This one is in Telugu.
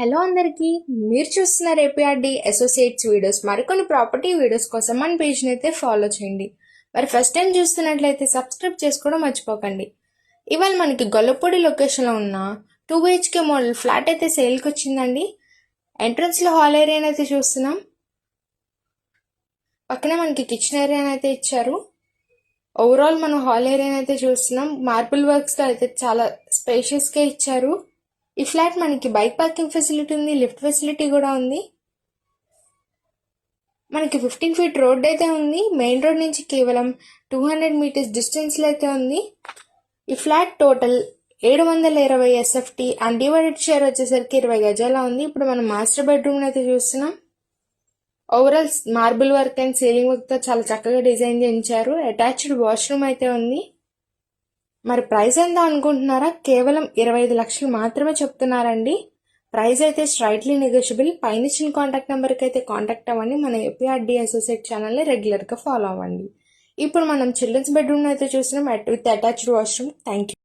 హలో అందరికీ, మీరు చూస్తున్నారు ఏపీఆర్డి అసోసియేట్స్ వీడియోస్. మరికొన్ని ప్రాపర్టీ వీడియోస్ కోసం మన పేజ్ని అయితే ఫాలో చేయండి. మరి ఫస్ట్ టైం చూస్తున్నట్లయితే సబ్స్క్రైబ్ చేసుకోవడం మర్చిపోకండి. ఇవాళ మనకి గొల్లపూడి లొకేషన్లో ఉన్న 2 BHK మోడల్ ఫ్లాట్ అయితే సేల్కి వచ్చిందండి. ఎంట్రన్స్లో హాల్ ఏరియాని అయితే చూస్తున్నాం. పక్కనే మనకి కిచెన్ ఏరియాని అయితే ఇచ్చారు. ఓవరాల్ మనం హాల్ ఏరియాని అయితే చూస్తున్నాం. మార్బుల్ వర్క్స్తో అయితే చాలా స్పేషియస్గా ఇచ్చారు. ఈ ఫ్లాట్ మనకి బైక్ పార్కింగ్ ఫెసిలిటీ ఉంది, లిఫ్ట్ ఫెసిలిటీ కూడా ఉంది. మనకి 15 ఫీట్ రోడ్ అయితే ఉంది. మెయిన్ రోడ్ నుంచి కేవలం 200 మీటర్స్ డిస్టెన్స్లో అయితే ఉంది. ఈ flat total 720 SFT, undivided share వచ్చేసరికి 20 గజాల ఉంది. ఇప్పుడు మనం మాస్టర్ బెడ్రూమ్ అయితే చూస్తున్నాం. Overall marble work and ceiling వర్క్తో చాలా చక్కగా డిజైన్ చేయించారు. అటాచ్డ్ వాష్రూమ్ అయితే ఉంది. మరి ప్రైస్ ఎంత అనుకుంటున్నారా? కేవలం 25 లక్షలు మాత్రమే చెప్తున్నారండి. ప్రైస్ అయితే స్ట్రైట్లీ నెగోషియబుల్. పైన ఇచ్చిన కాంటాక్ట్ నెంబర్కి అయితే కాంటాక్ట్ అవ్వండి. మన ఏపీఆర్డి అసోసియేట్ ఛానల్ని రెగ్యులర్గా ఫాలో అవ్వండి. ఇప్పుడు మనం చిల్డ్రన్స్ బెడ్రూమ్ అయితే చూస్తున్నాం with attached washroom. Thank you.